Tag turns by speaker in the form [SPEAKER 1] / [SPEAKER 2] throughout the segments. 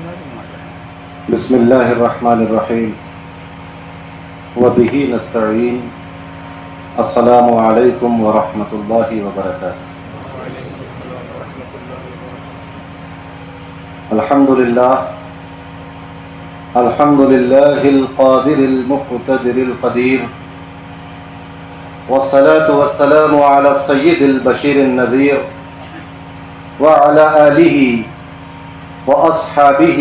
[SPEAKER 1] بسم اللہ الرحمن الرحیم وبہ نستعین السلام علیکم ورحمۃ اللہ وبرکاتہ۔ الحمد للہ القادر المقتدر القدیر والصلاة والسلام علی السید البشیر النذیر وعلى آلہ واصحابہ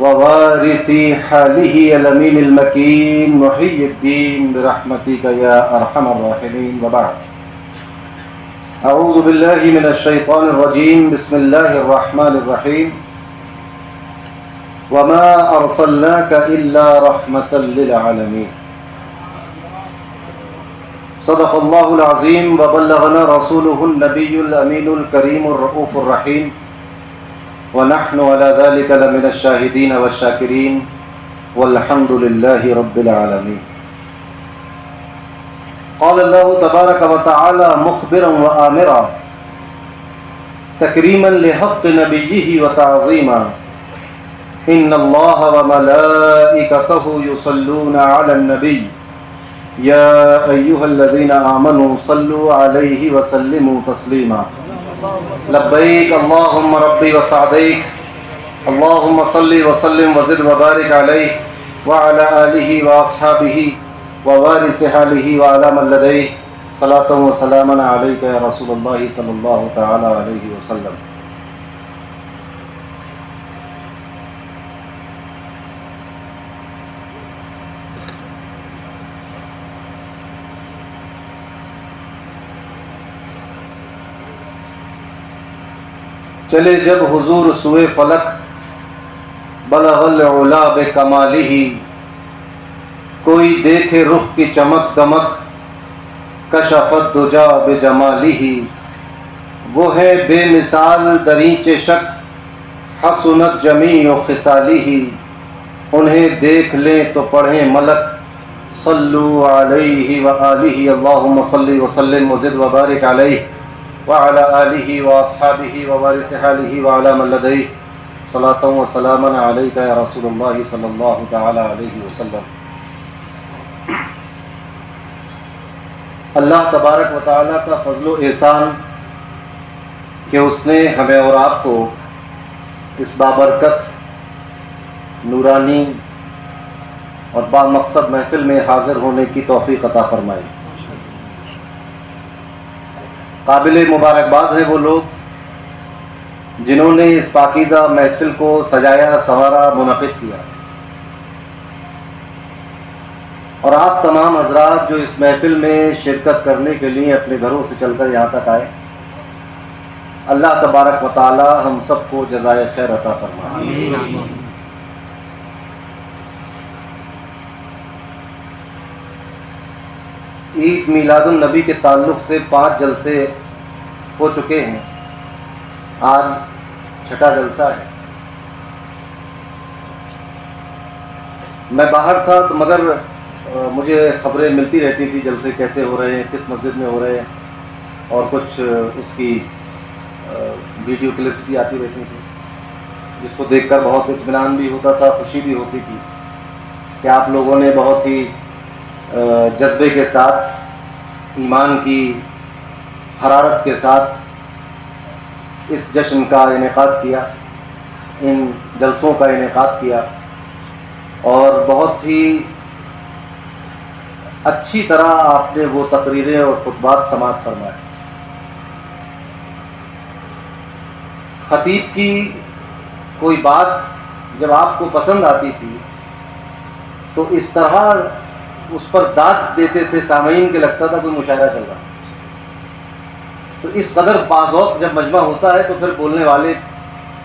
[SPEAKER 1] ووارث حاله الامین المکین محی الدین برحمتک یا ارحم الراحمین وبعد۔ اعوذ باللہ من الشیطان الرجیم بسم اللہ الرحمن الرحیم وما ارسلناک الا رحمة للعالمین۔ صدق اللہ العظیم وبلغنا رسولہ النبی الامین الکریم الرؤوف الرحیم ونحن على ذلك لمن الشاهدين والشاكرين والحمد لله رب العالمين۔ قال الله تبارك وتعالى مخبرا وآمرا تكريما لحق نبيه وتعظيما إن الله وملائكته يصلون على النبي يا أيها الذين آمنوا صلوا عليه وسلموا تسليما لبیک اللہم ربی وسعدیک اللہم صلی وسلم وزد وبارک علیہ وعلی آلہ واصحابہ ووارث حالہ وعلی من لدیہ صلاۃ وسلاما علیک یا رسول اللہ صلی اللہ تعالی علیہ وسلم۔ چلے جب حضور سوئے فلک بلغ العلا بکمالہ، کوئی دیکھے رخ کی چمک دمک کشفت دجا بجمالہ، وہ ہے بے مثال درینچ شک حسنت جمیع خصالہ، انہیں دیکھ لیں تو پڑھیں ملک صلو علیہ وآلہ اللہم صلی وسلم وزد وبارک علیہ وعلى آلہ واصحابہ ووارث حالہ وعلی من لدیہ صلاۃ وسلاما علیک یا رسول اللہ صلی اللہ تعالی علیہ وسلم۔ اللہ تبارک و تعالیٰ کا فضل و احسان کہ اس نے ہمیں اور آپ کو اس بابرکت نورانی اور بامقصد محفل میں حاضر ہونے کی توفیق عطا فرمائی۔ قابل مبارکباد ہیں وہ لوگ جنہوں نے اس پاکیزہ محفل کو سجایا سنوارا منعقد کیا، اور آپ تمام حضرات جو اس محفل میں شرکت کرنے کے لیے اپنے گھروں سے چل کر یہاں تک آئے، اللہ تبارک و تعالی ہم سب کو جزائے خیر عطا فرمائے۔ آمین۔ عید میلاد النبی کے تعلق سے 5 جلسے ہو چکے ہیں، آج 6واں جلسہ ہے۔ میں باہر تھا تو مگر مجھے خبریں ملتی رہتی تھی جلسے کیسے ہو رہے ہیں، کس مسجد میں ہو رہے ہیں، اور کچھ اس کی ویڈیو کلپس بھی آتی رہتی تھی، جس کو دیکھ کر بہت اطمینان بھی ہوتا تھا، خوشی بھی ہوتی تھی کہ آپ لوگوں نے بہت ہی جذبے کے ساتھ، ایمان کی حرارت کے ساتھ اس جشن کا انعقاد کیا، ان جلسوں کا انعقاد کیا، اور بہت ہی اچھی طرح آپ نے وہ تقریریں اور خطبات سماعت فرمائے۔ خطیب کی کوئی بات جب آپ کو پسند آتی تھی تو اس طرح اس پر داد دیتے تھے سامعین کے، لگتا تھا کوئی مشاعرہ چل رہا۔ تو اس قدر باذوق جب مجمع ہوتا ہے تو پھر بولنے والے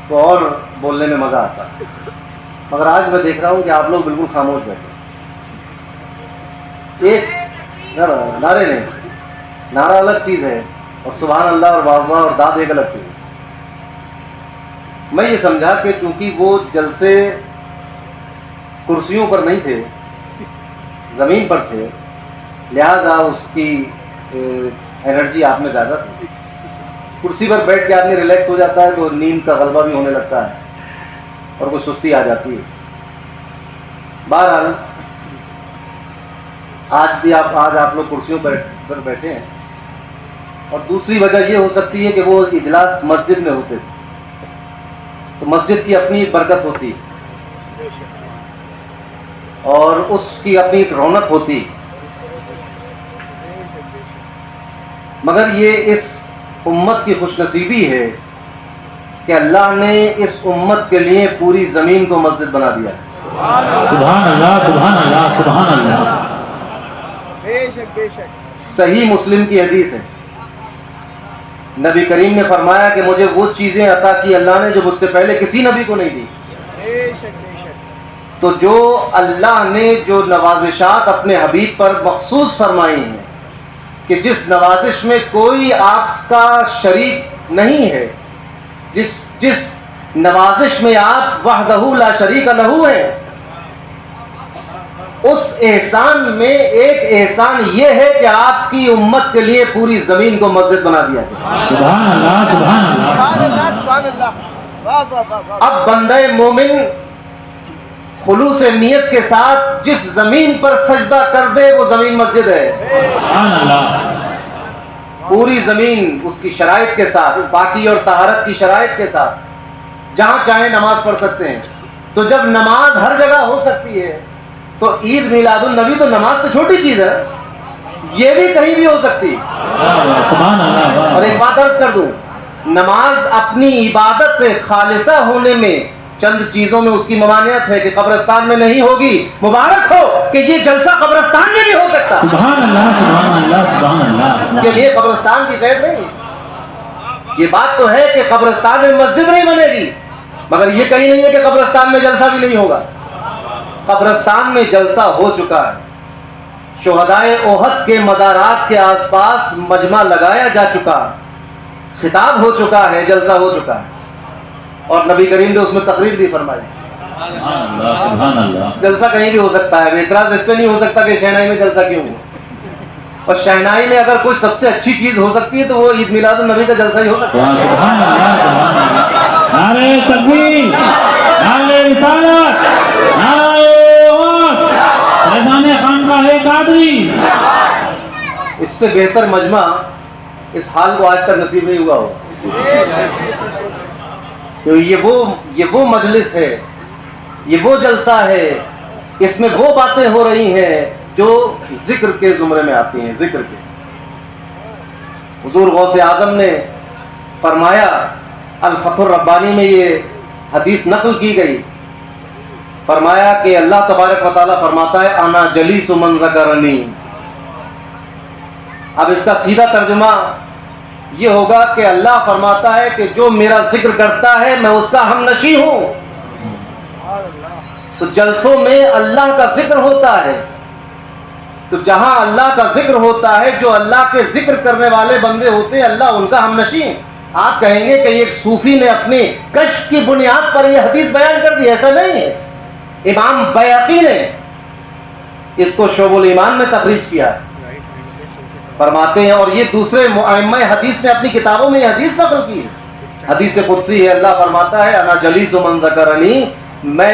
[SPEAKER 1] کو اور بولنے میں مزہ آتا ہے، مگر آج میں دیکھ رہا ہوں کہ آپ لوگ بالکل خاموش بیٹھے۔ ایک نعرے نہیں، نعرہ الگ چیز ہے اور سبحان اللہ اور واہ اور داد ایک الگ چیز ہے۔ میں یہ سمجھا کہ چونکہ وہ جلسے کرسیوں پر نہیں تھے، زمین پر تھے، لہذا اس کی انرجی آپ میں زیادہ تھی۔ کرسی پر بیٹھ کے آدمی ریلیکس ہو جاتا ہے تو نیند کا غلبہ بھی ہونے لگتا ہے، اور کوئی سستی آ جاتی ہے. بہرحال آج آپ لوگ کرسیوں پر بیٹھے ہیں، اور دوسری وجہ یہ ہو سکتی ہے کہ وہ اجلاس مسجد میں ہوتے تھے، تو مسجد کی اپنی برکت ہوتی اور اس کی اپنی ایک رونق ہوتی. مگر یہ اس امت کی خوش نصیبی ہے کہ اللہ نے اس امت کے لیے پوری زمین کو مسجد بنا دیا.
[SPEAKER 2] سبحان اللہ، سبحان اللہ، سبحان اللہ.
[SPEAKER 3] بے شک بے شک.
[SPEAKER 1] صحیح مسلم کی حدیث ہے، نبی کریم نے فرمایا کہ مجھے وہ چیزیں عطا کی اللہ نے جو مجھ سے پہلے کسی نبی کو نہیں دی.
[SPEAKER 3] بے شک بے شک.
[SPEAKER 1] تو جو اللہ نے جو نوازشات اپنے حبیب پر مخصوص فرمائی ہیں کہ جس نوازش میں کوئی آپ کا شریک نہیں ہے، جس نوازش میں آپ وحدہ لا شریک لہ ہیں، اس احسان میں ایک احسان یہ ہے کہ آپ کی امت کے لیے پوری زمین کو مسجد بنا دیا گیا.
[SPEAKER 2] سبحان اللہ، سبحان اللہ.
[SPEAKER 3] سبحان اللہ سبحان اللہ. واہ واہ واہ واہ.
[SPEAKER 1] اب بندہ مومن خلوص نیت کے ساتھ جس زمین پر سجدہ کر دے وہ زمین مسجد ہے.
[SPEAKER 2] سبحان اللہ.
[SPEAKER 1] پوری زمین اس کی شرائط کے ساتھ، پاکی اور طہارت کی شرائط کے ساتھ، جہاں چاہیں نماز پڑھ سکتے ہیں. تو جب نماز ہر جگہ ہو سکتی ہے تو عید میلاد النبی تو نماز سے چھوٹی چیز ہے، یہ بھی کہیں بھی ہو سکتی.
[SPEAKER 2] سبحان اللہ.
[SPEAKER 1] اور ایک بات عرض کر دوں، نماز اپنی عبادت خالصہ ہونے میں چند چیزوں میں اس کی ممانعت ہے کہ قبرستان میں نہیں ہوگی. مبارک ہو کہ یہ جلسہ قبرستان میں بھی ہو سکتا.
[SPEAKER 2] سبحان اللہ، سبحان اللہ، سبحان اللہ.
[SPEAKER 1] اس کے لیے قبرستان کی قید نہیں. یہ بات تو ہے کہ قبرستان میں مسجد نہیں بنے گی، مگر یہ کہیں نہیں ہے کہ قبرستان میں جلسہ بھی نہیں ہوگا. قبرستان میں جلسہ ہو چکا ہے. شہدائے احد کے مزارات کے آس پاس مجمع لگایا جا چکا، خطاب ہو چکا ہے، جلسہ ہو چکا ہے، اور نبی کریم نے اس میں تقریر بھی فرمائی.
[SPEAKER 2] سبحان اللہ، سبحان اللہ.
[SPEAKER 1] جلسہ کہیں بھی ہو سکتا ہے. اعتراض اس پہ نہیں ہو سکتا کہ شہنائی میں جلسہ کیوں ہوا. اور شہنائی میں اگر کوئی سب سے اچھی چیز ہو سکتی ہے تو وہ عید میلاد النبی کا جلسہ ہی ہو سکتا ہے.
[SPEAKER 2] سبحان اللہ، سبحان اللہ. نعرہ تکبیر، نعرہ رسالت، نعرہ وقت، فیضان خانقاہ قادری.
[SPEAKER 1] اس سے بہتر مجمع اس حال کو آج تک نصیب نہیں ہوا ہوگا. تو یہ وہ مجلس ہے، یہ وہ جلسہ ہے، اس میں وہ باتیں ہو رہی ہیں جو ذکر کے زمرے میں آتی ہیں. ذکر کے حضور غوث اعظم نے فرمایا، الفتح الربانی میں یہ حدیث نقل کی گئی، فرمایا کہ اللہ تبارک و تعالیٰ فرماتا ہے انا جلیس من ذکرنی. اب اس کا سیدھا ترجمہ یہ ہوگا کہ اللہ فرماتا ہے کہ جو میرا ذکر کرتا ہے میں اس کا ہم نشیں ہوں. تو جلسوں میں اللہ کا ذکر ہوتا ہے، تو جہاں اللہ کا ذکر ہوتا ہے، جو اللہ کے ذکر کرنے والے بندے ہوتے ہیں اللہ ان کا ہم نشیں. آپ کہیں گے کہ ایک صوفی نے اپنی کشف کی بنیاد پر یہ حدیث بیان کر دی. ایسا نہیں ہے. امام بیہقی نے اس کو شعب الایمان میں تخریج کیا ہے. فرماتے ہیں، اور یہ دوسرے ائمہ حدیث نے اپنی کتابوں میں یہ حدیث نقل کی ہے. حدیث قدسی ہے. اللہ فرماتا ہے انا جلیس من ذکرنی، میں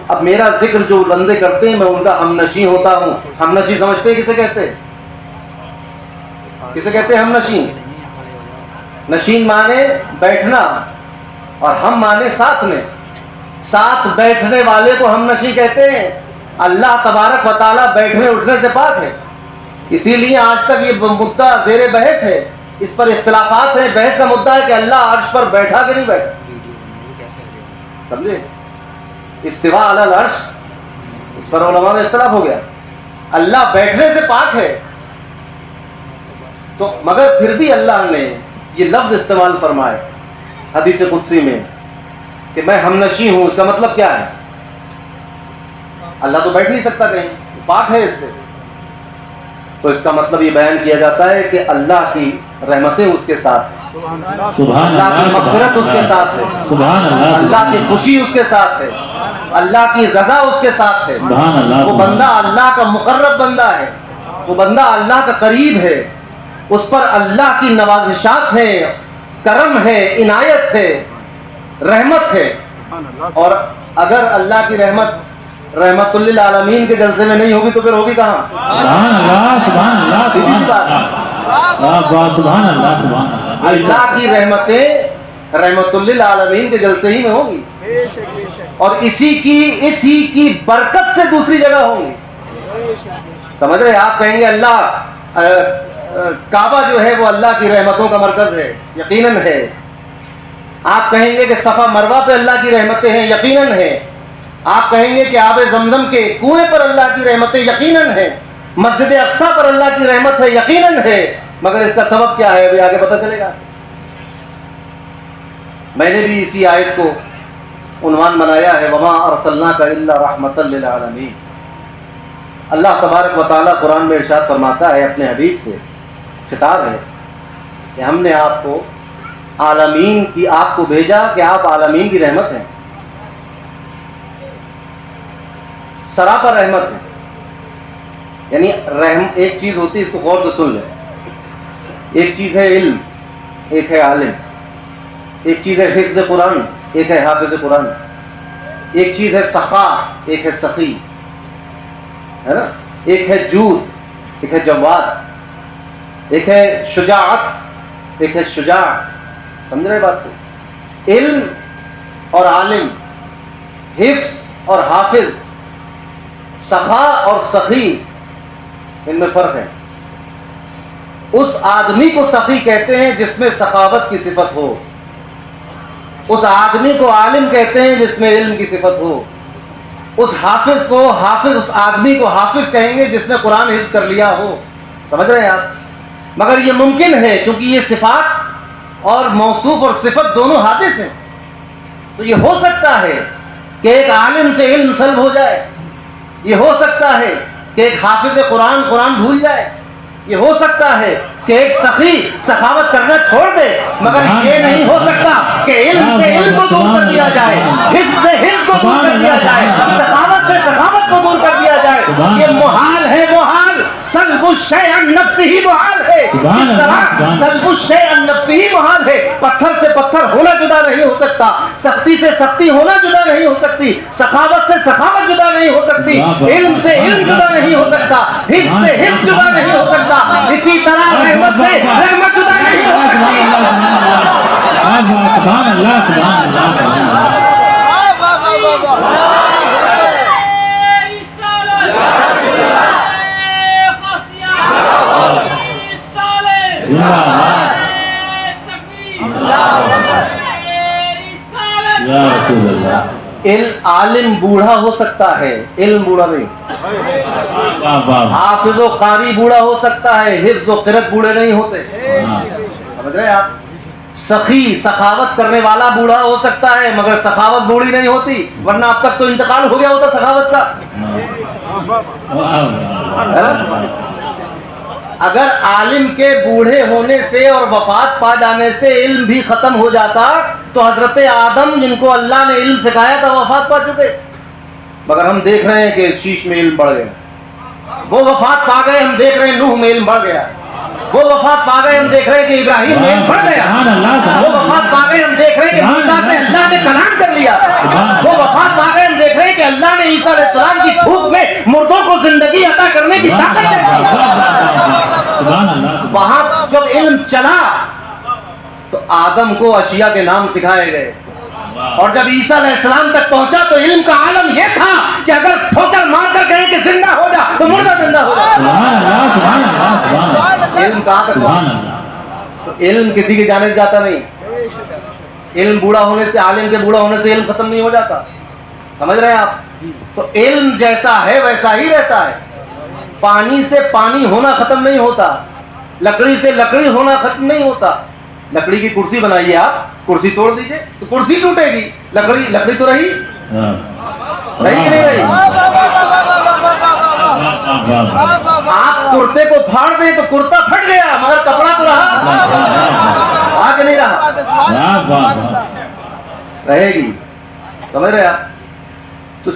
[SPEAKER 1] اب میرا ذکر جو بندے کرتے ہیں میں ان کا ہم نشیں ہوتا ہوں. ہم نشیں سمجھتے ہیں کسے کہتے ہیں؟ کسے کہتے ہیں ہم نشیں؟ نشین مانے بیٹھنا اور ہم مانے ساتھ میں. ساتھ بیٹھنے والے کو ہم نشیں کہتے ہیں. اللہ تبارک و تعالیٰ بیٹھنے اٹھنے سے پاک ہے. اسی لیے آج تک یہ مدعا زیر بحث ہے، اس پر اختلافات ہیں. بحث کا مدعا ہے کہ اللہ عرش پر بیٹھا کہ نہیں بیٹھا. سمجھے؟ استوا علی العرش، اس پر علماء میں اختلاف ہو گیا. اللہ بیٹھنے سے پاک ہے، تو مگر پھر بھی اللہ نے یہ لفظ استعمال فرمائے حدیث قدسی میں کہ میں ہم نشیں ہوں. اس کا مطلب کیا ہے؟ اللہ تو بیٹھ نہیں سکتا کہیں، پاک ہے اس سے. تو اس کا مطلب یہ بیان کیا جاتا ہے کہ اللہ کی رحمتیں اس کے ساتھ ہیں، اللہ کی مغفرت اس کے ساتھ ہے، اللہ کی خوشی اس کے ساتھ ہے، اللہ کی رضا اس کے ساتھ ہے. وہ بندہ اللہ کا مقرب بندہ ہے، وہ بندہ اللہ کا قریب ہے، اس پر اللہ کی نوازشات ہیں، کرم ہے، عنایت ہے، رحمت ہے. اور اگر اللہ کی رحمت رحمت للعالمین کے جلسے میں نہیں ہوگی تو پھر ہوگی کہاں؟
[SPEAKER 2] سبحان اللہ سبحان اللہ سبحان اللہ سبحان اللہ سبحان اللہ
[SPEAKER 1] اللہ کی رحمتیں رحمت للعالمین کے جلسے ہی میں ہوں گی،
[SPEAKER 3] بے شک بے شک
[SPEAKER 1] اور اسی کی برکت سے دوسری جگہ ہوں گی.
[SPEAKER 3] بے شک
[SPEAKER 1] سمجھ رہے ہیں؟ آپ کہیں گے اللہ کعبہ جو ہے وہ اللہ کی رحمتوں کا مرکز ہے، یقیناً ہے. آپ کہیں گے کہ صفا مروہ پہ اللہ کی رحمتیں ہیں، یقیناً ہے. آپ کہیں گے کہ آب زمزم کے کنویں پر اللہ کی رحمتیں یقیناً ہیں، مسجد اقصی پر اللہ کی رحمت ہے، یقیناً ہے. مگر اس کا سبب کیا ہے ابھی آگے پتہ چلے گا. میں نے بھی اسی آیت کو عنوان بنایا ہے وما ارسلناک الا رحمۃ للعالمین. اللہ تبارک و تعالیٰ قرآن میں ارشاد فرماتا ہے، اپنے حبیب سے خطاب ہے کہ ہم نے آپ کو بھیجا کہ آپ عالمین کی رحمت ہیں، سراپا رحمت ہے. یعنی ایک چیز ہوتی ہے، اس کو غور سے سن لیں. ایک چیز ہے علم، ایک ہے عالم. ایک چیز ہے حفظ قرآن، ایک ہے حافظ قرآن. ایک چیز ہے سخا، ایک ہے سخی، ہے نا. ایک ہے جود، ایک ہے جواد. ایک ہے شجاعت، ایک ہے شجاع. سمجھ رہے بات کو؟ علم اور عالم، حفظ اور حافظ، سخا اور سخی، ان میں فرق ہے. اس آدمی کو سخی کہتے ہیں جس میں سخاوت کی صفت ہو. اس آدمی کو عالم کہتے ہیں جس میں علم کی صفت ہو. اس آدمی کو حافظ کہیں گے جس نے قرآن حفظ کر لیا ہو. سمجھ رہے ہیں آپ؟ مگر یہ ممکن ہے کیونکہ یہ صفات اور موصوف اور صفت دونوں حادث ہیں. تو یہ ہو سکتا ہے کہ ایک عالم سے علم سلب ہو جائے، یہ ہو سکتا ہے کہ ایک حافظ قرآن بھول جائے، یہ ہو سکتا ہے کہ ایک سخی سخاوت کرنا چھوڑ دے. مگر یہ نہیں ہو سکتا کہ علم سے علم کو دور کر دیا جائے، حفظ سے حفظ کو دور کر دیا جائے، سخاوت سے سخاوت کو دور کر دیا جائے. یہ محال ہے، محال. سلب الشیء عن نفسہ ہی محال ہے. اس طرح سلب الشیء عن نفسہ ہی محال ہے. پتھر سے پتھر ہونا جدا نہیں ہو سکتا، سختی سے سختی ہونا جدا نہیں ہو سکتی، سخاوت سے سخاوت جدا نہیں ہو سکتی، علم سے علم جدا نہیں ہو سکتا، حفظ سے حفظ جدا نہیں ہو سکتا. اسی طرح رحمت سے رحمت جدا نہیں ہو سکتی.
[SPEAKER 2] سبحان اللہ سبحان اللہ سبحان اللہ.
[SPEAKER 3] واہ واہ واہ واہ.
[SPEAKER 2] یا رسول اللہ.
[SPEAKER 1] عالم بوڑھا ہو سکتا ہے، علم بوڑھا نہیں. حافظ و قاری بوڑھا ہو سکتا ہے، حفظ و قرت بوڑھے نہیں ہوتے. سمجھ رہے آپ؟ سخی سخاوت کرنے والا بوڑھا ہو سکتا ہے مگر سخاوت بوڑھی نہیں ہوتی، ورنہ اب تک تو انتقال ہو گیا ہوتا سخاوت کا. اگر عالم کے بوڑھے ہونے سے اور وفات پا جانے سے علم بھی ختم ہو جاتا تو حضرت آدم جن کو اللہ نے علم سکھایا تھا وفات پا چکے. مگر ہم دیکھ رہے ہیں کہ شیش میں علم بڑھ گیا. وہ وفات پا گئے، ہم دیکھ رہے ہیں نوح میں علم بڑھ گیا. وہ وفات پا گئے، ہم دیکھ رہے ہیں کہ ابراہیم میں علم بڑھ گیا. وہ وفات پا گئے، ہم دیکھ رہے ہیں کہ موسیٰ سے اللہ نے کلام کر لیا. وہ وفات پا گئے، ہم دیکھ رہے ہیں کہ اللہ نے عیسیٰ علیہ السلام کی پھونک میں مردوں کو زندگی عطا کرنے کی طاقت دی. وہاں جب علم چلا تو آدم کو اشیاء کے نام سکھائے گئے، اور جب عیسیٰ علیہ السلام تک پہنچا تو علم کا عالم یہ تھا کہ اگر ٹھوکر مار کر کہیں کہ زندہ ہو جا تو مردہ زندہ ہو جا. علم کہاں تک پہنچا؟ تو علم کسی کی جانے سے جاتا نہیں. علم بوڑھا ہونے سے، عالم کے بوڑھا ہونے سے علم ختم نہیں ہو جاتا. سمجھ رہے ہیں آپ؟ تو علم جیسا ہے ویسا ہی رہتا ہے. پانی سے پانی ہونا ختم نہیں ہوتا، لکڑی سے لکڑی ہونا ختم نہیں ہوتا. لکڑی کی کرسی بنائیے آپ، کرسی توڑ دیجئے تو کرسی ٹوٹے گی، لکڑی تو رہی کہ نہیں رہی؟ آپ کرتے کو پھاڑ دیں تو کرتا پھٹ گیا مگر کپڑا تو رہا کہ نہیں رہا؟ رہے گی. سمجھ رہے آپ؟ تو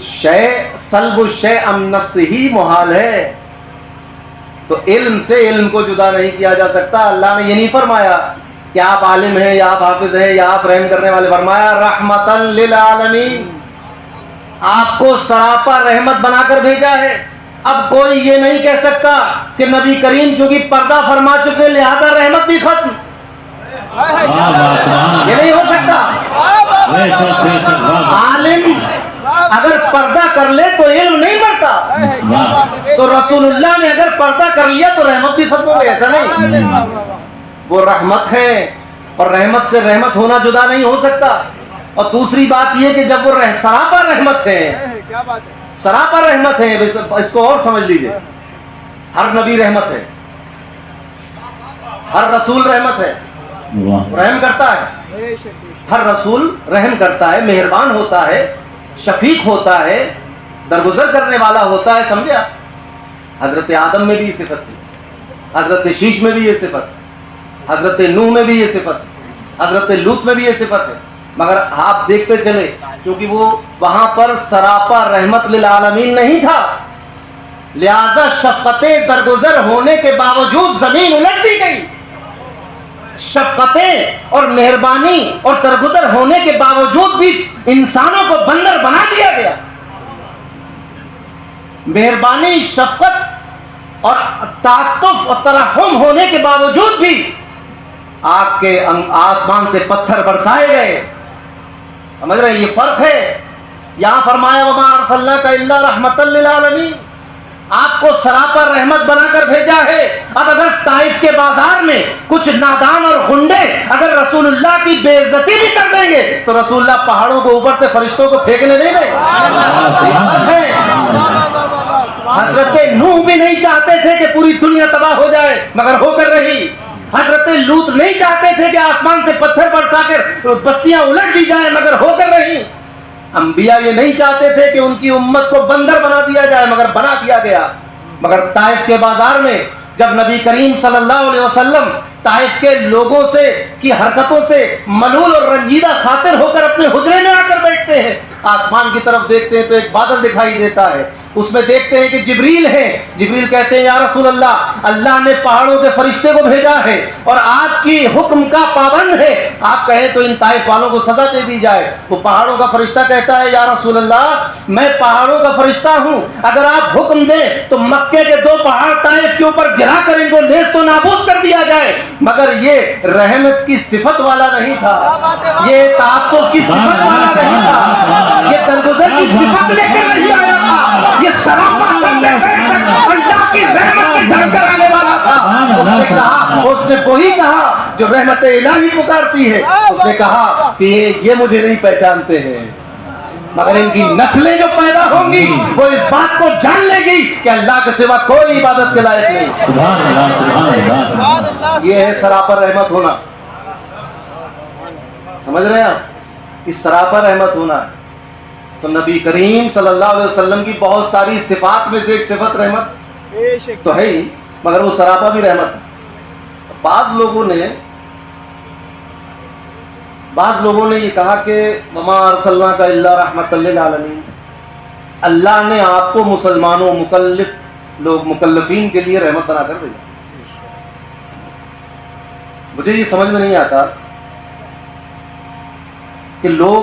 [SPEAKER 1] سلب الشیء عن نفسہ ہی محال ہے. تو علم سے علم کو جدا نہیں کیا جا سکتا. اللہ نے یہ نہیں فرمایا کہ آپ عالم ہیں یا آپ حافظ ہیں یا آپ رحم کرنے والے. فرمایا رحمتاً للعالمین، آپ کو سراپا رحمت بنا کر بھیجا ہے. اب کوئی یہ نہیں کہہ سکتا کہ نبی کریم چونکہ پردہ فرما چکے لہذا رحمت بھی ختم. یہ نہیں ہو سکتا. عالم اگر پردہ کر لے تو علم نہیں بڑھتا، تو رسول اللہ نے اگر پردہ کر لیا تو رحمت بھی ختم ہو گئی. ایسا نہیں، وہ رحمت ہے اور رحمت سے رحمت ہونا جدا نہیں ہو سکتا. اور دوسری بات یہ کہ جب وہ سراپا رحمت ہے،
[SPEAKER 3] کیا بات ہے،
[SPEAKER 1] سراپا رحمت ہے، اس کو اور سمجھ لیجئے. ہر نبی رحمت ہے، ہر رسول رحمت ہے، رحم کرتا ہے.
[SPEAKER 3] بے شک بے شک.
[SPEAKER 1] ہر رسول رحم کرتا ہے، مہربان ہوتا ہے، شفیق ہوتا ہے، درگزر کرنے والا ہوتا ہے. سمجھے آپ؟ حضرت آدم میں بھی یہ صفت تھی، حضرت شیش میں بھی یہ صفت، حضرت نوح میں بھی یہ صفت، حضرت لوط میں بھی یہ صفت ہے. مگر آپ دیکھتے چلے کیونکہ وہ وہاں پر سراپا رحمت للعالمین نہیں تھا، لہذا شفقتیں درگزر ہونے کے باوجود زمین الٹ دی گئی. شفقتیں اور مہربانی اور درگزر ہونے کے باوجود بھی انسانوں کو بندر بنا دیا گیا. مہربانی، شفقت اور تعاطف اور ترحم ہونے کے باوجود بھی آگ کے آسمان سے پتھر برسائے گئے. سمجھ رہے ہیں؟ یہ فرق ہے. یہاں فرمایا وما ارسلناک الا رحمتا للعالمین، آپ کو سراپا رحمت بنا کر بھیجا ہے. اب اگر طائف کے بازار میں کچھ نادان اور غنڈے اگر رسول اللہ کی بے عزتی بھی کر دیں گے تو رسول اللہ پہاڑوں کو اوپر سے فرشتوں کو پھینکنے نہیں دیں. حضرت نوح بھی نہیں چاہتے تھے کہ پوری دنیا تباہ ہو جائے مگر ہو کر رہی. حضرت لوط نہیں چاہتے تھے کہ آسمان سے پتھر برسا کر بستیاں الٹ دی جائیں مگر ہو کر رہی. انبیاء یہ نہیں چاہتے تھے کہ ان کی امت کو بندر بنا دیا جائے مگر بنا دیا گیا. مگر طائف کے بازار میں جب نبی کریم صلی اللہ علیہ وسلم طائف کے لوگوں سے کی حرکتوں سے ملول اور رنجیدہ خاطر ہو کر اپنے حجرے میں آ کر بیٹھتے ہیں، آسمان کی طرف دیکھتے ہیں تو ایک بادل دکھائی دیتا ہے. اس میں دیکھتے ہیں کہ جبریل ہے. جبریل کہتے ہیں یا رسول اللہ، اللہ نے پہاڑوں کے فرشتے کو بھیجا ہے اور آپ کی حکم کا پابند ہے، آپ کہیں تو ان طائف والوں کو سزا دے دی جائے. وہ پہاڑوں کا فرشتہ کہتا ہے یا رسول اللہ، میں پہاڑوں کا فرشتہ ہوں، اگر آپ حکم دیں تو مکے کے 2 پہاڑ طائف کے اوپر گرا کر ان کو نیز تو نابود کر دیا جائے. مگر یہ رحمت کی صفت والا نہیں تھا، یہ تعاطف کی صفت والا نہیں تھا، یہ درگزر کی صفت لے کر نہیں آیا تھا، یہ سراپا اللہ کی رحمت کے گھر کر آنے والا تھا. اس نے وہی کہا جو رحمت الہی پکارتی ہے. اس نے کہا کہ یہ مجھے نہیں پہچانتے ہیں مگر ان کی نسلیں جو پیدا ہوں گی وہ اس بات کو جان لے گی کہ اللہ کے سوا کوئی عبادت کے لائق نہیں. یہ ہے سراپا رحمت ہونا. سمجھ رہے ہیں آپ؟ اس سراپا رحمت ہونا ہے. تو نبی کریم صلی اللہ علیہ وسلم کی بہت ساری صفات میں سے ایک صفت رحمت
[SPEAKER 3] بے شک.
[SPEAKER 1] تو ہے ہی، مگر وہ سراپا بھی رحمت ہے. بعض لوگوں نے یہ کہا کہ وما ارسلناک الا رحمۃ للعالمین، اللہ نے آپ کو مسلمانوں مکلفین کے لیے رحمت بنا کر بھیجا. مجھے یہ سمجھ میں نہیں آتا کہ لوگ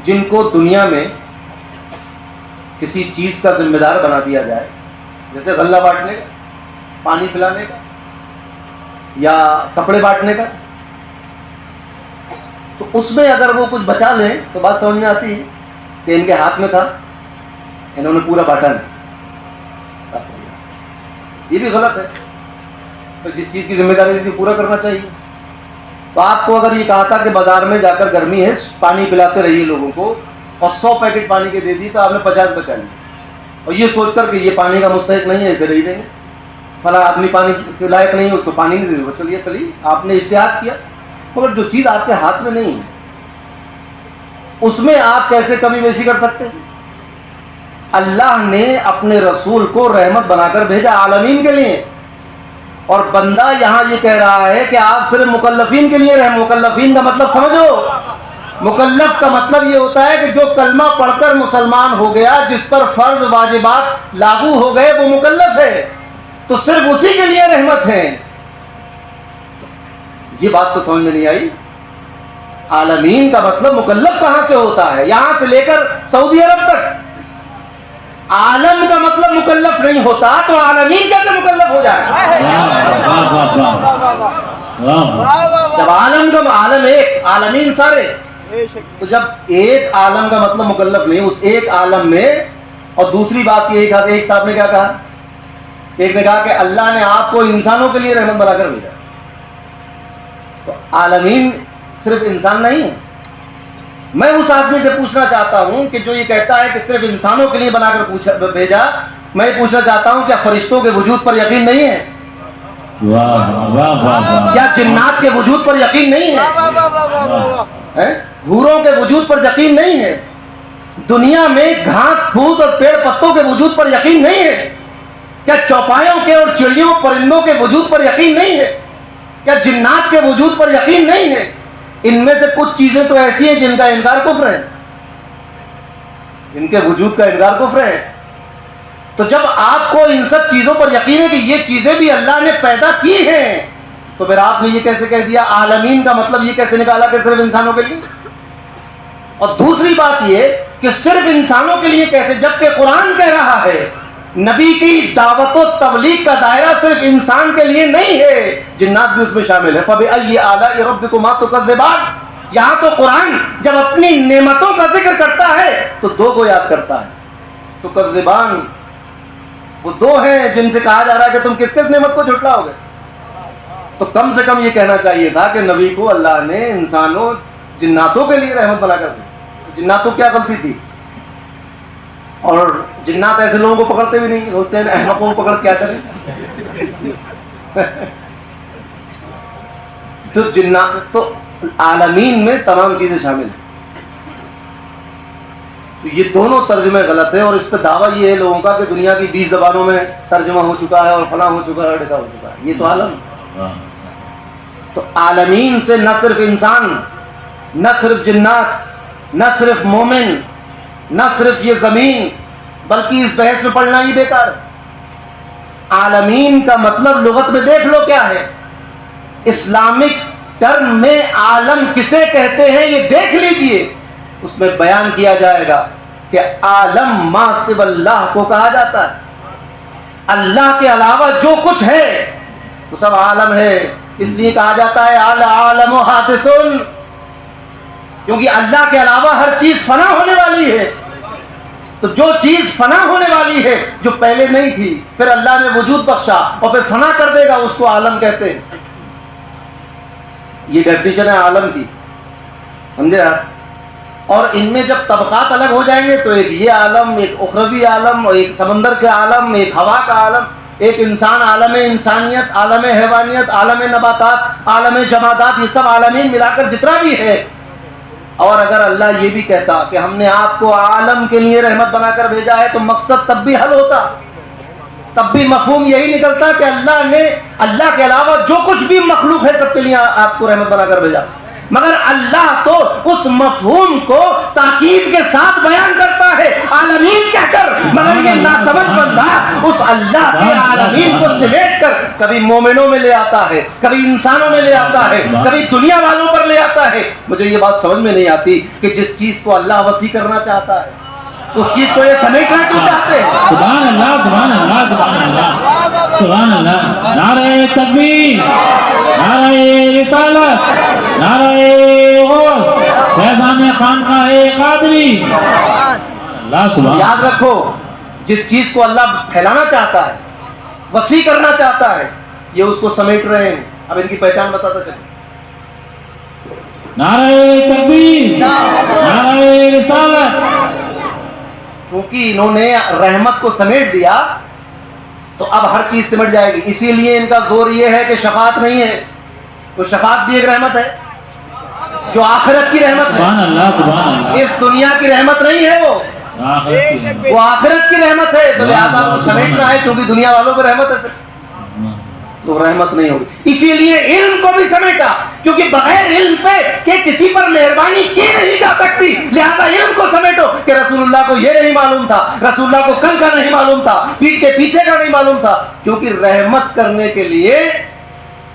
[SPEAKER 1] جن کو دنیا میں کسی چیز کا ذمہ دار بنا دیا جائے، جیسے غلہ بانٹنے کا، پانی پلانے کا یا کپڑے بانٹنے کا، تو اس میں اگر وہ کچھ بچا لیں تو بات سمجھ میں آتی ہے کہ ان کے ہاتھ میں تھا، انہوں نے پورا بانٹا نہیں. یہ بھی غلط ہے. تو جس چیز کی ذمہ داری تھی پورا کرنا چاہیے. تو آپ کو اگر یہ کہا تھا کہ بازار میں جا کر گرمی ہے پانی پلاتے رہیے لوگوں کو اور 100 پیکٹ پانی کے دے دی تو آپ نے 50 بچا لی اور یہ سوچ کر کہ یہ پانی کا مستحق نہیں ہے اسے نہیں دیں گے، فلاں آدمی پانی کے لائق نہیں ہے اس کو پانی نہیں دے دیں. چلیے آپ نے اجتہاد کیا، مگر جو چیز آپ کے ہاتھ میں نہیں ہے اس میں آپ کیسے کمی بیشی کر سکتے ہیں؟ اللہ نے اپنے رسول کو رحمت بنا کر بھیجا عالمین کے لیے، اور بندہ یہاں یہ کہہ رہا ہے کہ آپ صرف مکلفین کے لیے رحم. مکلفین کا مطلب سمجھو. مکلف کا مطلب یہ ہوتا ہے کہ جو کلمہ پڑھ کر مسلمان ہو گیا، جس پر فرض واجبات لاگو ہو گئے، وہ مکلف ہے. تو صرف اسی کے لیے رحمت ہے. یہ بات تو سمجھ میں نہیں آئی. عالمین کا مطلب مکلف کہاں سے ہوتا ہے؟ یہاں سے لے کر سعودی عرب تک. عالم کا مطلب مکلف نہیں ہوتا تو عالمین کیسے مکلف ہو جائے؟ جب عالم کا عالم ایک، عالمین سارے، تو جب ایک عالم کا مطلب مکلف نہیں، اس ایک عالم میں. اور دوسری بات یہ ایک صاحب نے کیا کہا، ایک نے کہا کہ اللہ نے آپ کو انسانوں کے لیے رحمت بنا کر بھیجا. تو عالمین صرف انسان نہیں ہے. میں اس آدمی سے پوچھنا چاہتا ہوں کہ جو یہ کہتا ہے کہ صرف انسانوں کے لیے بنا کر بھیجا، میں یہ پوچھنا چاہتا ہوں کیا فرشتوں کے وجود پر یقین نہیں ہے؟ کیا جنات کے وجود پر یقین نہیں ہے؟ حوروں کے وجود پر یقین نہیں ہے؟ دنیا میں گھاس پھوس اور پیڑ پتوں کے وجود پر یقین نہیں ہے؟ کیا چوپایوں کے اور چڑیوں پرندوں کے وجود پر یقین نہیں ہے؟ کیا جنات کے وجود پر یقین نہیں ہے؟ ان میں سے کچھ چیزیں تو ایسی ہیں جن کا انکار کفر ہے، جن کے وجود کا انکار کفر ہے. تو جب آپ کو ان سب چیزوں پر یقین ہے کہ یہ چیزیں بھی اللہ نے پیدا کی ہیں، تو پھر آپ نے یہ کیسے کہہ دیا عالمین کا مطلب یہ کیسے نکالا کہ صرف انسانوں کے لیے؟ اور دوسری بات یہ کہ صرف انسانوں کے لیے کیسے، جبکہ قرآن کہہ رہا ہے نبی کی دعوت و تبلیغ کا دائرہ صرف انسان کے لیے نہیں ہے، جنات بھی اس میں شامل ہے. فَبِأَيِّ آلَاءِ رَبِّكُمَا تُكَذِّبَانِ. یہاں تو قرآن جب اپنی نعمتوں کا ذکر کرتا ہے تو دو کو یاد کرتا ہے. تُكَذِّبَانِ، وہ دو ہیں جن سے کہا جا رہا ہے کہ تم کس کس نعمت کو جھٹلاؤ گے. تو کم سے کم یہ کہنا چاہیے تھا کہ نبی کو اللہ نے انسانوں جناتوں کے لیے رحمت بنا کر دی. جناتوں کیا غلطی تھی؟ اور جنات ایسے لوگوں کو پکڑتے بھی نہیں ہوتے ہیں، احمقوں کو پکڑ کیا کریں. تو جنات تو عالمین میں تمام چیزیں شامل ہیں. تو یہ دونوں ترجمے غلط ہیں، اور اس پہ دعویٰ یہ ہے لوگوں کا کہ دنیا کی 20 زبانوں میں ترجمہ ہو چکا ہے اور فلاں ہو چکا ہے، ڈھکا ہو چکا ہے. یہ تو عالم. تو عالمین سے نہ صرف انسان، نہ صرف جنات، نہ صرف مومن، نہ صرف یہ زمین، بلکہ اس بحث میں پڑھنا ہی بیکار. عالمین کا مطلب لغت میں دیکھ لو کیا ہے. اسلامک ٹرم میں عالم کسے کہتے ہیں یہ دیکھ لیجئے. اس میں بیان کیا جائے گا کہ عالم ما سوى اللہ کو کہا جاتا ہے. اللہ کے علاوہ جو کچھ ہے تو سب عالم ہے. اس لیے کہا جاتا ہے العالم حادث، کیونکہ اللہ کے علاوہ ہر چیز فنا ہونے والی ہے. تو جو چیز فنا ہونے والی ہے، جو پہلے نہیں تھی، پھر اللہ نے وجود بخشا اور پھر فنا کر دے گا، اس کو عالم کہتے ہیں. یہ ڈیفینیشن ہے عالم کی، سمجھے آپ؟ اور ان میں جب طبقات الگ ہو جائیں گے تو ایک یہ عالم، ایک اخروی عالم، اور ایک سمندر کے عالم، ایک ہوا کا عالم، ایک انسان، عالم انسانیت، عالم حیوانیت، عالم نباتات، عالم جمادات، یہ سب عالمین ملا کر جتنا بھی ہے. اور اگر اللہ یہ بھی کہتا کہ ہم نے آپ کو عالم کے لیے رحمت بنا کر بھیجا ہے تو مقصد تب بھی حل ہوتا، تب بھی مفہوم یہی نکلتا کہ اللہ نے اللہ کے علاوہ جو کچھ بھی مخلوق ہے سب کے لیے آپ کو رحمت بنا کر بھیجا. مگر اللہ تو اس مفہوم کو تاکید کے ساتھ بیان کرتا ہے عالمین کہہ کر، مگر یہ ناسمجھ بندہ اس اللہ کے عالمین کو سمیٹ کر کبھی مومنوں میں لے آتا ہے، کبھی انسانوں میں لے آتا ہے، کبھی دنیا والوں پر لے آتا ہے. مجھے یہ بات سمجھ میں نہیں آتی کہ جس چیز کو اللہ وسیع کرنا چاہتا ہے اس چیز کو یہ سمیٹنا کیوں چاہتے ہیں؟
[SPEAKER 2] سبحان اللہ، سبحان اللہ، سبحان اللہ، سبحان اللہ. نعرہ تکبیر، نعرہ رسالت، نعرہ غوث، فیضان خانقاہ قادری. اللہ سبحان.
[SPEAKER 1] یاد رکھو جس چیز کو اللہ پھیلانا چاہتا ہے، وسیع کرنا چاہتا ہے، یہ اس کو سمیٹ رہے ہیں. اب ان کی پہچان بتاتا چلے.
[SPEAKER 2] نعرہ تکبیر، نعرہ رسالت.
[SPEAKER 1] چونکہ انہوں نے رحمت کو سمیٹ دیا تو اب ہر چیز سمٹ جائے گی. اسی لیے ان کا زور یہ ہے کہ شفاعت نہیں ہے. تو شفاعت بھی ایک رحمت ہے جو آخرت کی رحمت ہے.
[SPEAKER 2] سبحان اللہ، سبحان اللہ.
[SPEAKER 1] اس دنیا کی رحمت نہیں ہے، وہ آخرت کی رحمت ہے. تو لہٰذا آپ کو سمیٹنا ہے چونکہ دنیا والوں کو رحمت ہے تو رحمت نہیں ہوگی. اسی لیے علم کو بھی سمیٹا، کیونکہ بغیر علم پہ کہ کسی پر مہربانی کی نہیں جا سکتی. لہذا علم کو سمیٹو کہ رسول اللہ کو یہ نہیں معلوم تھا، رسول اللہ کو کل کا نہیں معلوم تھا، پیٹ کے پیچھے کا نہیں معلوم تھا. کیونکہ رحمت کرنے کے لیے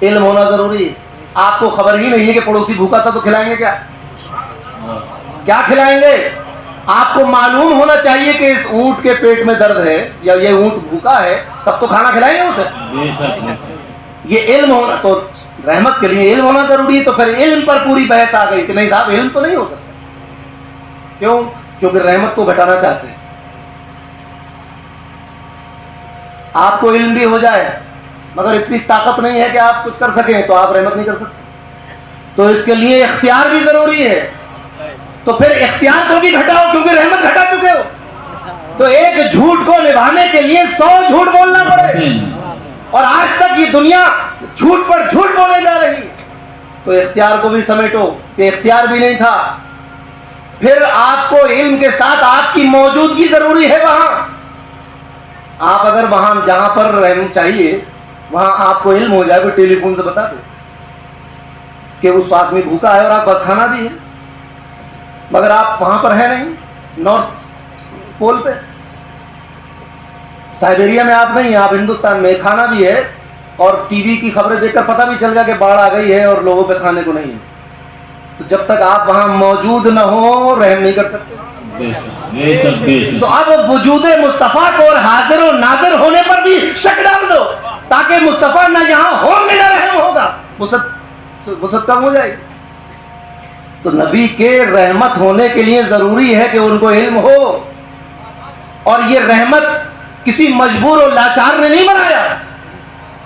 [SPEAKER 1] علم ہونا ضروری ہے. آپ کو خبر ہی نہیں ہے کہ پڑوسی بھوکا تھا تو کھلائیں گے کیا؟ کیا کھلائیں گے؟ آپ کو معلوم ہونا چاہیے کہ اس اونٹ کے پیٹ میں درد ہے یا یہ اونٹ بھوکا ہے، تب تو کھانا کھلائیں گے اسے۔ یہ علم ہونا تو رحمت کے لیے علم ہونا ضروری ہے، تو پھر علم پر پوری بحث آ گئی کہ نہیں صاحب علم تو نہیں ہو سکتا۔ کیوں؟ کیونکہ رحمت کو گھٹانا چاہتے ہیں۔ آپ کو علم بھی ہو جائے مگر اتنی طاقت نہیں ہے کہ آپ کچھ کر سکیں، تو آپ رحمت نہیں کر سکتے۔ تو اس کے لیے اختیار بھی ضروری ہے، تو پھر اختیار کو بھی گھٹاؤ کیونکہ رحمت گھٹا چکے ہو۔ تو ایک جھوٹ کو نبھانے کے لیے 100 جھوٹ بولنا پڑے، اور آج تک یہ دنیا جھوٹ پر جھوٹ بولے جا رہی، تو اختیار کو بھی سمیٹو کہ اختیار بھی نہیں تھا۔ پھر آپ کو علم کے ساتھ آپ کی موجودگی ضروری ہے وہاں۔ آپ اگر وہاں جہاں پر رحم چاہیے وہاں آپ کو علم ہو جائے، کوئی ٹیلی فون سے بتا دے کہ اس آدمی بھوکا ہے اور آپ بس کھانا بھی ہے، مگر آپ وہاں پر ہیں نہیں، نارتھ پول پہ، سائبیریا میں آپ نہیں ہیں، آپ ہندوستان میں، کھانا بھی ہے اور ٹی وی کی خبریں دیکھ کر پتہ بھی چل گیا کہ باڑھ آ گئی ہے اور لوگوں پہ کھانے کو نہیں ہے۔ تو جب تک آپ وہاں موجود نہ ہو رحم نہیں کر سکتے۔ تو اب وجود مصطفیٰ کو اور حاضر و ناظر ہونے پر بھی شک ڈال دو، تاکہ مصطفیٰ نہ یہاں ہوں گے نہ رحم ہوگا، وسعت کم ہو جائے گی۔ تو نبی کے رحمت ہونے کے لیے ضروری ہے کہ ان کو علم ہو، اور یہ رحمت کسی مجبور و لاچار نے نہیں بنایا،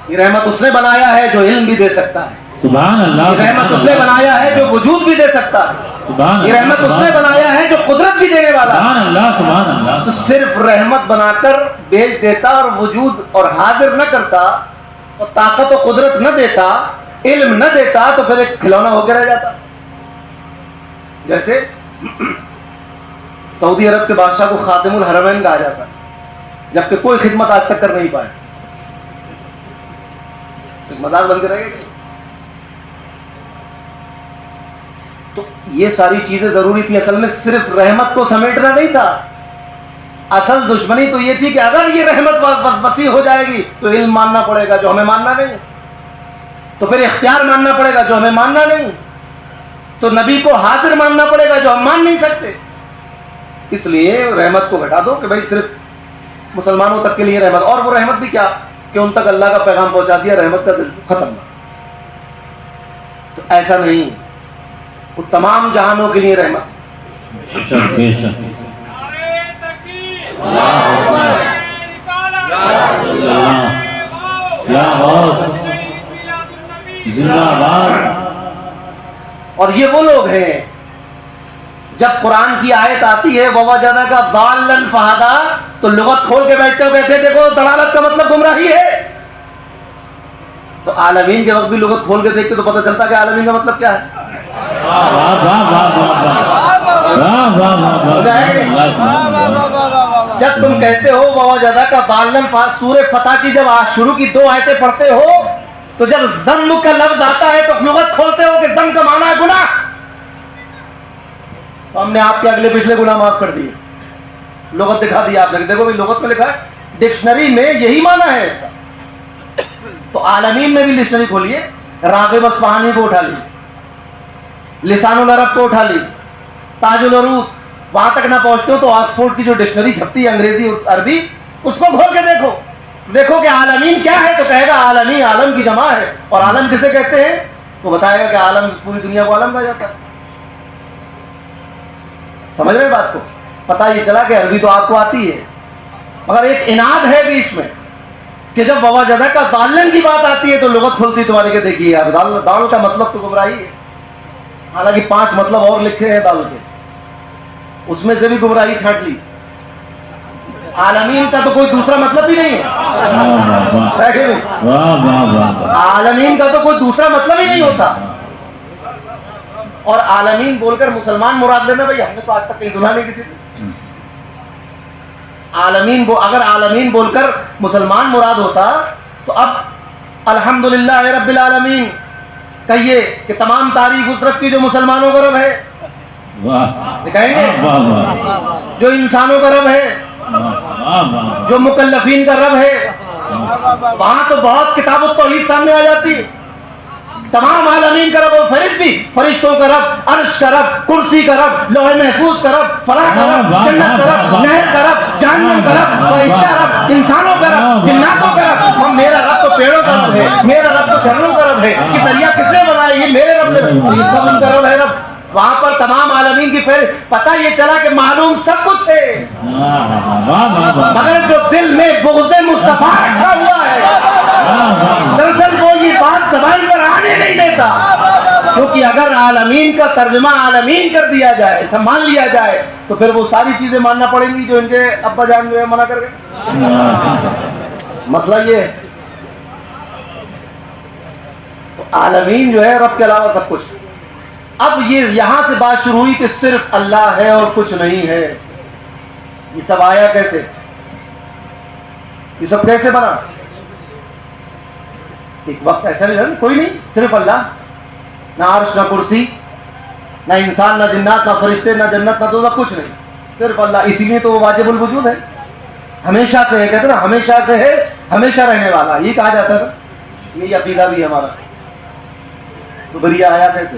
[SPEAKER 1] یہ رحمت اس نے بنایا ہے جو علم بھی دے سکتا ہے،
[SPEAKER 2] سبحان اللہ،
[SPEAKER 1] یہ رحمت اس نے بنایا ہے جو وجود بھی دے سکتا ہے، یہ رحمت اس نے بنایا ہے جو قدرت بھی دینے والا ہے۔
[SPEAKER 2] سبحان اللہ، سبحان اللہ۔
[SPEAKER 1] تو صرف رحمت بنا کر بیچ دیتا اور وجود اور حاضر نہ کرتا اور طاقت و قدرت نہ دیتا، علم نہ دیتا، تو پھر ایک کھلونا ہو کے رہ جاتا۔ جیسے سعودی عرب کے بادشاہ کو خاتم الحرمین کہا جاتا ہے، جبکہ کوئی خدمت آج تک کر نہیں پائے، مزاج بن کے رہے گا۔ تو یہ ساری چیزیں ضروری تھی، اصل میں صرف رحمت کو سمیٹنا نہیں تھا، اصل دشمنی تو یہ تھی کہ اگر یہ رحمت وسیع ہو جائے گی تو علم ماننا پڑے گا جو ہمیں ماننا نہیں، تو پھر اختیار ماننا پڑے گا جو ہمیں ماننا نہیں، تو نبی کو حاضر ماننا پڑے گا جو ہم مان نہیں سکتے۔ اس لیے رحمت کو گھٹا دو کہ بھائی صرف مسلمانوں تک کے لیے رحمت، اور وہ رحمت بھی کیا کہ ان تک اللہ کا پیغام پہنچا دیا، رحمت کا دل ختم۔ تو ایسا نہیں، وہ تمام جہانوں کے لیے رحمت۔ اور یہ وہ لوگ ہیں جب قرآن کی آیت آتی ہے وَوَجَدَكَ ضَالًّا فَهَدَىٰ تو لغت کھول کے بیٹھتے ہو، کہتے دیکھو ضلالت کا مطلب گمراہی ہے۔ تو عالمین کے وقت بھی لغت کھول کے دیکھتے تو پتہ چلتا کہ عالمین کا مطلب کیا ہے۔ جب تم کہتے ہو وَوَجَدَكَ ضَالًّا فَهَدَىٰ، سورہ فتح کی جب شروع کی 2 آیتیں پڑھتے ہو تو جب ذم کا لفظ آتا ہے تو لغت کھولتے ہو کہ ذم کا معنی ہے گناہ، تو ہم نے آپ کے اگلے پچھلے گناہ معاف کر دیے، لغت دکھا دی آپ نے، دیکھو بھی لغت میں لکھا ہے، ڈکشنری میں یہی معنی ہے اس کا۔ تو عالمین میں بھی ڈکشنری کھولیے، راغب اصفہانی کو اٹھا لی، لسان العرب کو اٹھا لی، تاج العروض، وہاں تک نہ پہنچتے ہو تو آکسفورڈ کی جو ڈکشنری چھپتی ہے انگریزی اور عربی، اس کو کھول کے دیکھو، دیکھو کہ عالمین کیا ہے، تو کہے گا عالمی عالم کی جمع ہے، اور عالم کسے کہتے ہیں تو بتائے گا کہ عالم پوری دنیا کو عالم کہا جاتا ہے۔ سمجھ رہے بات کو؟ پتہ یہ چلا کہ عربی تو آپ کو آتی ہے، مگر ایک اناد ہے بیچ میں کہ جب وَوَجَدَكَ ضَالًّا کی بات آتی ہے تو لغت کھلتی تمہاری کہ دیکھیے اب دال کا مطلب تو گمراہی ہے، حالانکہ 5 مطلب اور لکھے ہیں دال کے، اس میں سے بھی گمراہی چھانٹ لی۔ عالمین کا تو کوئی دوسرا مطلب بھی نہیں ہے، عالمین کا تو کوئی دوسرا مطلب ہی نہیں ہوتا، اور عالمین بول کر مسلمان مراد لینا، بھائی ہم نے تو آج تک کہیں سنا نہیں کسی سے۔ عالمین اگر عالمین بول کر مسلمان مراد ہوتا تو اب الحمدللہ رب العالمین کہیے کہ تمام تعریف اس رب کی جو مسلمانوں کا رب ہے، کہیں گے جو انسانوں کا رب ہے، جو مکلفین کا رب ہے، وہاں تو بہت کتاب التوحید سامنے آ جاتی، تمام عالمین کا رب اور فرشت بھی، فرشتوں کا رب، عرش کا رب، کرسی کا رب، لوح محفوظ کا رب، فلاح کا رب، جنت کا رب، نہر کا رب، جہنم کا رب، فرشتہ رب، انسانوں کا رب، جناتوں کا رب. اور میرا رب تو پیڑوں کا رب ہے، میرا رب تو جھرنوں کا رب ہے. کہ دریا کس نے بنایا؟ یہ میرے رب نے. یہ سب ان کا رب ہے. رب وہاں پر تمام عالمین کی فہرست. پتہ یہ چلا کہ معلوم سب کچھ ہے، مگر جو دل میں بغض مصطفیٰ رکھا ہوا ہے دراصل وہ یہ بات زبان پر آنے نہیں دیتا. کیونکہ اگر عالمین کا ترجمہ عالمین کر دیا جائے، مان لیا جائے، تو پھر وہ ساری چیزیں ماننا پڑیں گی جو ان کے ابا جان جو ہے منع کر گئے. مسئلہ یہ ہے. تو عالمین جو ہے رب کے علاوہ سب کچھ. اب یہ یہاں سے بات شروع ہوئی کہ صرف اللہ ہے اور کچھ نہیں ہے. یہ سب آیا کیسے؟ یہ سب کیسے بنا؟ ایک وقت ایسا نہیں لگا کوئی نہیں، صرف اللہ، نہ عرش نہ کرسی نہ انسان نہ جنات نہ فرشتے نہ جنت نہ دوزخ، کچھ نہیں، صرف اللہ. اسی لیے تو وہ واجب الوجود ہے، ہمیشہ سے ہے. کہتے ہیں نا ہمیشہ سے ہے، ہمیشہ رہنے والا، یہ کہا جاتا ہے. یہ عقیدہ بھی ہمارا. تو بریا آیا کیسے؟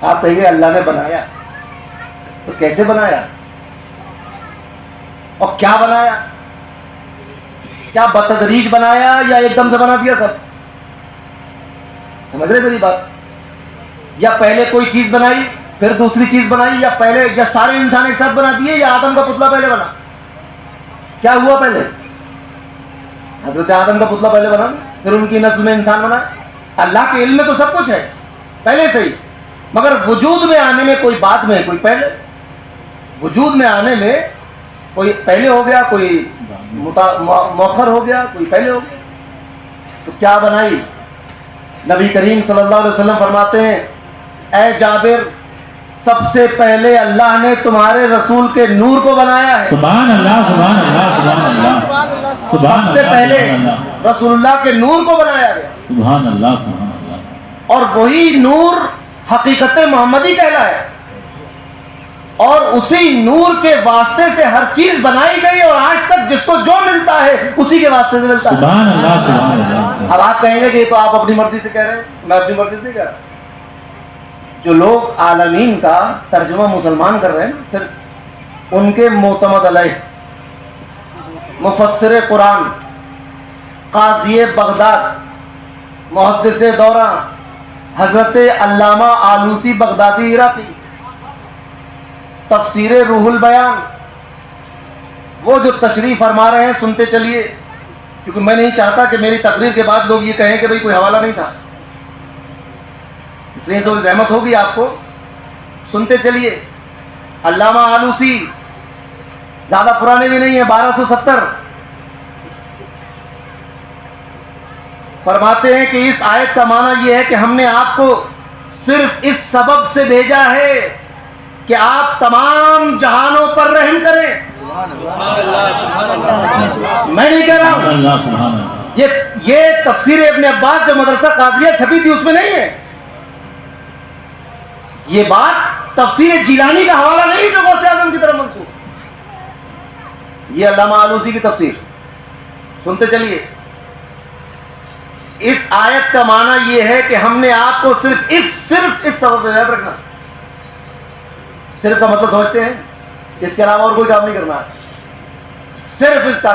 [SPEAKER 1] آپ کہیں گے اللہ نے بنایا، تو کیسے بنایا اور کیا بنایا؟ کیا بتدریج بنایا یا ایک دم سے بنا دیا سب؟ سمجھ رہے میری بات؟ یا پہلے کوئی چیز بنائی پھر دوسری چیز بنائی، یا پہلے یا سارے انسان ایک ساتھ بنا دیے، یا آدم کا پتلا پہلے بنا؟ کیا ہوا پہلے؟ حضرت آدم کا پتلا پہلے بنا، پھر ان کی نسل میں انسان بنا. اللہ کے علم میں تو سب کچھ ہے پہلے سے ہی، مگر وجود میں آنے میں کوئی بعد میں کوئی پہلے. وجود میں آنے میں کوئی پہلے ہو گیا، کوئی مؤخر ہو گیا، کوئی پہلے ہو گیا. تو کیا بنائی؟ نبی کریم صلی اللہ علیہ وسلم فرماتے ہیں اے جابر، سب سے پہلے اللہ نے تمہارے رسول کے نور کو بنایا ہے.
[SPEAKER 2] سبحان اللہ سبحان اللہ سبحان اللہ.
[SPEAKER 1] سب سے پہلے رسول اللہ کے نور کو بنایا گیا.
[SPEAKER 2] سبحان اللہ سبحان اللہ.
[SPEAKER 1] اور وہی نور حقیقت محمدی کہلایا، اور اسی نور کے واسطے سے ہر چیز بنائی گئی، اور آج تک جس کو جو ملتا ہے اسی کے واسطے سے ملتا ہے.
[SPEAKER 2] سبحان اللہ سبحان اللہ.
[SPEAKER 1] اب آپ کہیں گے کہ یہ تو آپ اپنی مرضی سے کہہ رہے ہیں. میں اپنی مرضی سے نہیں کہہ رہا. جو لوگ عالمین کا ترجمہ مسلمان کر رہے ہیں صرف ان کے معتمد علیہ مفسر قرآن، قاضی بغداد، محدث دورہ حضرت علامہ آلوسی بغدادی عراقی، تفسیر روح البیان، وہ جو تشریح فرما رہے ہیں سنتے چلیے، کیونکہ میں نہیں چاہتا کہ میری تقریر کے بعد لوگ یہ کہیں کہ بھئی کوئی حوالہ نہیں تھا. اس لیے جو زحمت ہوگی آپ کو، سنتے چلیے. علامہ آلوسی زیادہ پرانے بھی نہیں ہیں، 1270، فرماتے ہیں کہ اس آیت کا معنی یہ ہے کہ ہم نے آپ کو صرف اس سبب سے بھیجا ہے کہ آپ تمام جہانوں پر رحم کریں. میں نہیں کہہ رہا ہوں، یہ تفسیر ابن عباس جو مدرسہ قادریہ چھپی تھی اس میں نہیں ہے. یہ بات تفسیر جیلانی کا حوالہ نہیں جو غوث اعظم کی طرف منسوب. یہ علامہ آلوسی کی تفسیر سنتے چلیے. اس آیت کا معنی یہ ہے کہ ہم نے آپ کو صرف اس سبب سے یاد رکھنا. صرف کا مطلب سمجھتے ہیں کہ اس کے علاوہ اور کوئی کام نہیں کرنا ہے، صرف اس کا.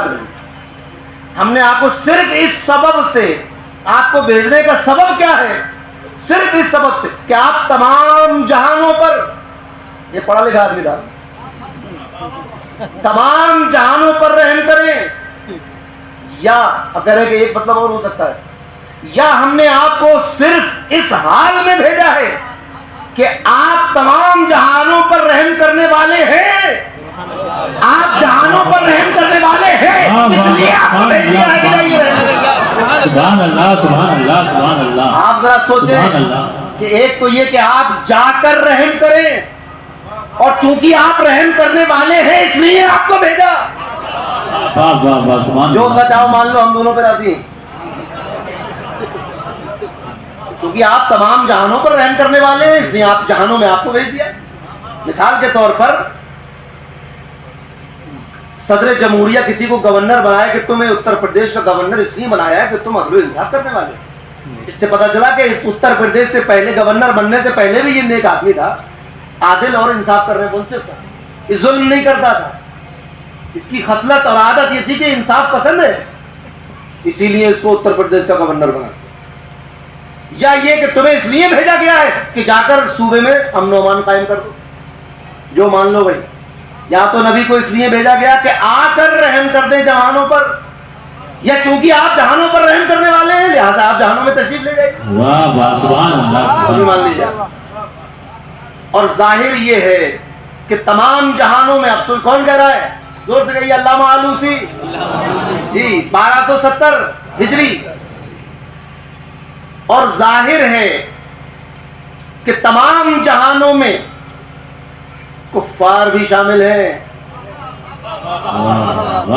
[SPEAKER 1] ہم نے آپ کو صرف اس سبب سے، آپ کو بھیجنے کا سبب کیا ہے؟ صرف اس سبب سے کہ آپ تمام جہانوں پر، یہ پڑھا لکھا آدمی تھا، تمام جہانوں پر رحم کریں. یا اب کہہ رہے کہ ایک مطلب اور ہو سکتا ہے، یا ہم نے آپ کو صرف اس حال میں بھیجا ہے کہ آپ تمام جہانوں پر رحم کرنے والے ہیں. آپ جہانوں پر رحم کرنے والے ہیں، اس لیے آپ کو بھیج دیا ہے کہ نہیں.
[SPEAKER 2] سبحان اللہ سبحان اللہ سبحان اللہ.
[SPEAKER 1] آپ ذرا سوچیں کہ ایک تو یہ کہ آپ جا کر رحم کریں، اور چونکہ آپ رحم کرنے والے ہیں اس لیے آپ کو بھیجا.
[SPEAKER 2] واہ واہ واہ سبحان
[SPEAKER 1] جو
[SPEAKER 2] اللہ.
[SPEAKER 1] سچ آؤ مان لو، ہم دونوں پہ راضی ہیں، کیونکہ آپ تمام جہانوں پر رحم کرنے والے ہیں اس لیے آپ جہانوں میں آپ کو بھیج دیا. مثال کے طور پر صدر جمہوریہ کسی کو گورنر بنائے کہ تمہیں اتر پردیش کا گورنر اس لیے بنایا ہے کہ تم عدل و انصاف کرنے والے.
[SPEAKER 4] اس سے پتہ چلا کہ اتر پردیش سے پہلے گورنر بننے سے پہلے بھی یہ نیک آدمی تھا، عادل اور انصاف کرنے منصف تھا، یہ ظلم نہیں کرتا تھا، اس کی خصلت اور عادت یہ تھی کہ انصاف پسند ہے، اسی لیے اس کو اتر پردیش کا گورنر بنا. یا یہ کہ تمہیں اس لیے بھیجا گیا ہے کہ جا کر صوبے میں امن و امان قائم کر دو، جو مان لو بھائی. یا تو نبی کو اس لیے بھیجا گیا کہ آ کر رحم کر دیں جہانوں پر، یا چونکہ آپ جہانوں پر رحم کرنے والے ہیں لہذا آپ جہانوں میں تشریف لے جائیں.
[SPEAKER 2] واہ واہ سبحان اللہ.
[SPEAKER 4] بھی مان لیجیے. اور ظاہر یہ ہے کہ تمام جہانوں میں افسوس کون کہہ رہا ہے؟ زور سے کہیے. علامہ آلوسی جی 1270 ہجری. اور ظاہر ہے کہ تمام جہانوں میں کفار بھی شامل ہیں.
[SPEAKER 2] واہ واہ